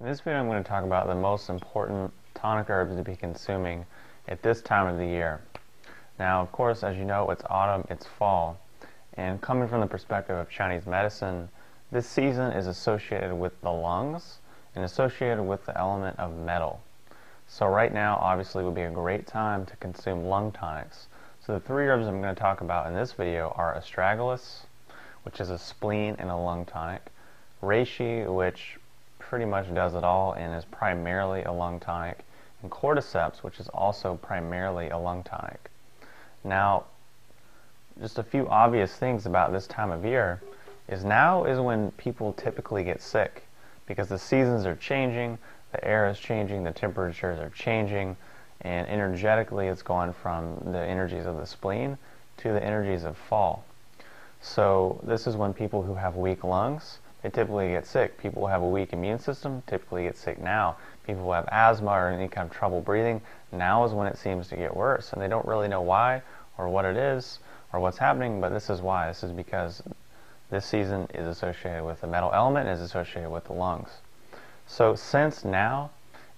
In this video I'm going to talk about the most important tonic herbs to be consuming at this time of the year. Now, of course, as you know, it's autumn, it's fall, and coming from the perspective of Chinese medicine, this season is associated with the lungs and associated with the element of metal. So right now, obviously, would be a great time to consume lung tonics. So the three herbs I'm going to talk about in this video are astragalus, which is a spleen and a lung tonic, reishi, which pretty much does it all and is primarily a lung tonic, and cordyceps, which is also primarily a lung tonic. Now, just a few obvious things about this time of year is now is when people typically get sick because the seasons are changing, the air is changing, the temperatures are changing, and energetically it's gone from the energies of the spleen to the energies of fall. So this is when people who have weak lungs, they typically get sick. People who have a weak immune system typically get sick now. People who have asthma or any kind of trouble breathing, now is when it seems to get worse. And they don't really know why or what it is or what's happening, but this is why. This is because this season is associated with the metal element and is associated with the lungs. So since now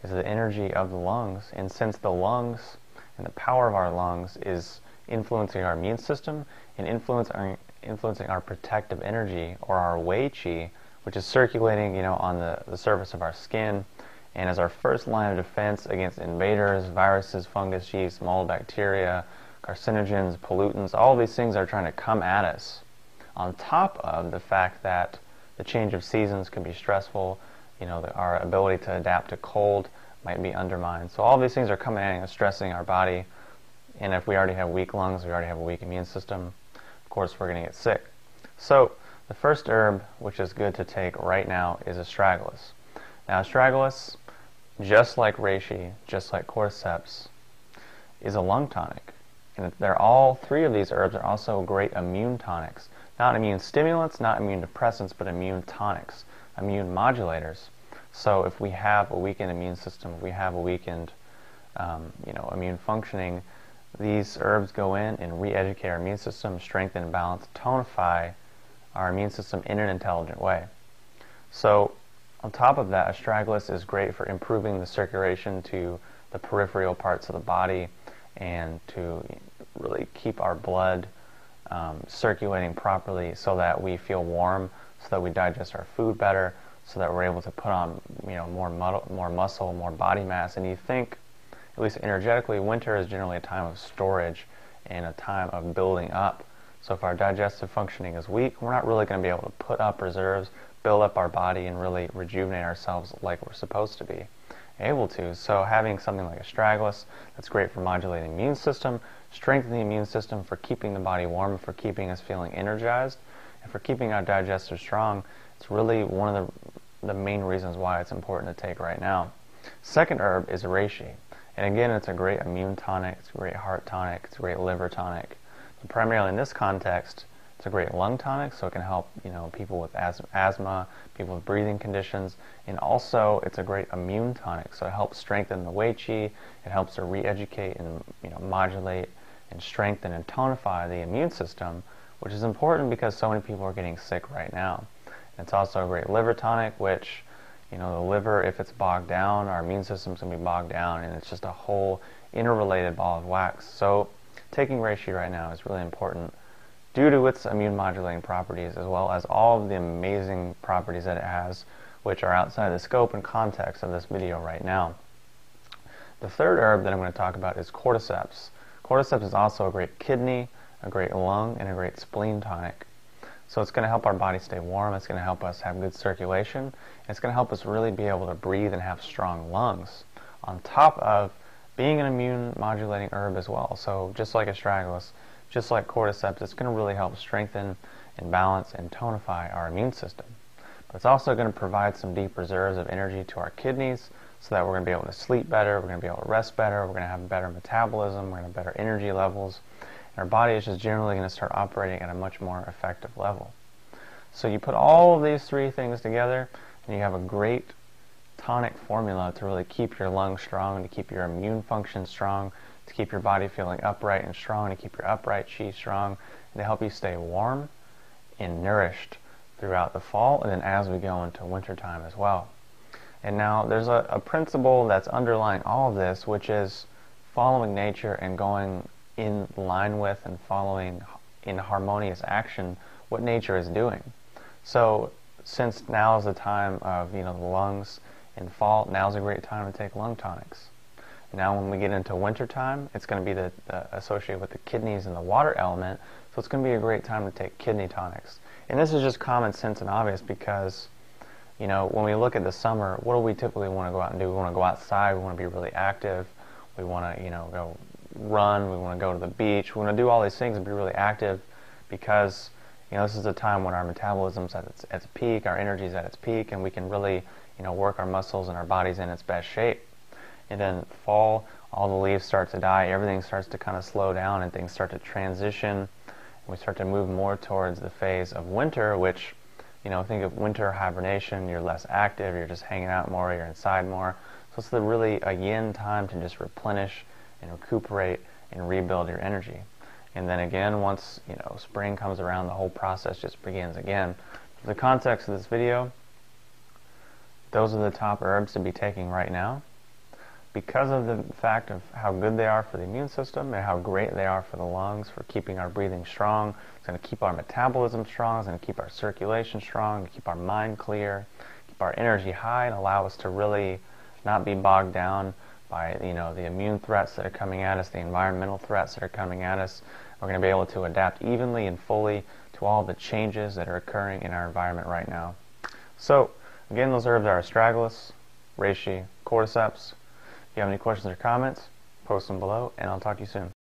is the energy of the lungs, and since the lungs and the power of our lungs is influencing our immune system and influencing our protective energy, or our wei qi, which is circulating, on the surface of our skin, and as our first line of defense against invaders, viruses, fungus, yeast, mold, bacteria, carcinogens, pollutants. All these things are trying to come at us. On top of the fact that the change of seasons can be stressful, our ability to adapt to cold might be undermined. So all these things are coming at us, stressing our body, and if we already have weak lungs, we already have a weak immune system, of course we're going to get sick. So the first herb which is good to take right now is astragalus. Now astragalus, just like reishi, just like cordyceps, is a lung tonic. And all three of these herbs are also great immune tonics. Not immune stimulants, not immune depressants, but immune tonics, immune modulators. So if we have a weakened immune system, if we have a weakened immune functioning, these herbs go in and re-educate our immune system, strengthen and balance, tonify our immune system in an intelligent way. So on top of that, astragalus is great for improving the circulation to the peripheral parts of the body and to really keep our blood circulating properly so that we feel warm, so that we digest our food better, so that we're able to put on more muscle, more body mass. And you think, at least energetically, winter is generally a time of storage and a time of building up. So if our digestive functioning is weak, we're not really going to be able to put up reserves, build up our body, and really rejuvenate ourselves like we're supposed to be able to. So having something like astragalus, that's great for modulating the immune system, strengthening the immune system, for keeping the body warm, for keeping us feeling energized, and for keeping our digestive strong. It's really one of the main reasons why it's important to take right now. Second herb is reishi. And again, it's a great immune tonic, it's a great heart tonic, it's a great liver tonic. But primarily in this context, it's a great lung tonic, so it can help people with asthma, people with breathing conditions, and also it's a great immune tonic, so it helps strengthen the wei qi, it helps to re-educate and modulate and strengthen and tonify the immune system, which is important because so many people are getting sick right now. And it's also a great liver tonic, which the liver, if it's bogged down, our immune system's going to be bogged down, and it's just a whole interrelated ball of wax. So taking reishi right now is really important due to its immune modulating properties, as well as all of the amazing properties that it has, which are outside the scope and context of this video right now. The third herb that I'm going to talk about is cordyceps. Cordyceps is also a great kidney, a great lung, and a great spleen tonic. So it's going to help our body stay warm, it's going to help us have good circulation, and it's going to help us really be able to breathe and have strong lungs, on top of being an immune modulating herb as well. So just like astragalus, just like cordyceps, it's going to really help strengthen and balance and tonify our immune system. But it's also going to provide some deep reserves of energy to our kidneys so that we're going to be able to sleep better, we're going to be able to rest better, we're going to have better metabolism, we're going to have better energy levels. Our body is just generally going to start operating at a much more effective level. So you put all of these three things together and you have a great tonic formula to really keep your lungs strong, to keep your immune function strong, to keep your body feeling upright and strong, to keep your upright chi strong, and to help you stay warm and nourished throughout the fall and then as we go into wintertime as well. And now there's a principle that's underlying all of this, which is following nature and going in line with and following in harmonious action what nature is doing. So since now is the time of the lungs in fall, now's a great time to take lung tonics. Now when we get into winter time, it's going to be associated with the kidneys and the water element, so it's going to be a great time to take kidney tonics. And this is just common sense and obvious because when we look at the summer, what do we typically want to go out and do? We want to go outside, we want to be really active, we want to go run, we want to go to the beach, we want to do all these things and be really active because this is a time when our metabolism's at its peak, our energy's at its peak, and we can really work our muscles and our bodies in its best shape. And then fall, all the leaves start to die, everything starts to kind of slow down and things start to transition, and we start to move more towards the phase of winter, which think of winter hibernation, you're less active, you're just hanging out more, you're inside more. So it's really a yin time to just replenish and recuperate and rebuild your energy. And then again, once spring comes around, the whole process just begins again. For the context of this video, those are the top herbs to be taking right now. Because of the fact of how good they are for the immune system and how great they are for the lungs, for keeping our breathing strong, it's going to keep our metabolism strong, it's going to keep our circulation strong, keep our mind clear, keep our energy high, and allow us to really not be bogged down by the immune threats that are coming at us, the environmental threats that are coming at us. We're going to be able to adapt evenly and fully to all the changes that are occurring in our environment right now. So, again, those herbs are astragalus, reishi, cordyceps. If you have any questions or comments, post them below, and I'll talk to you soon.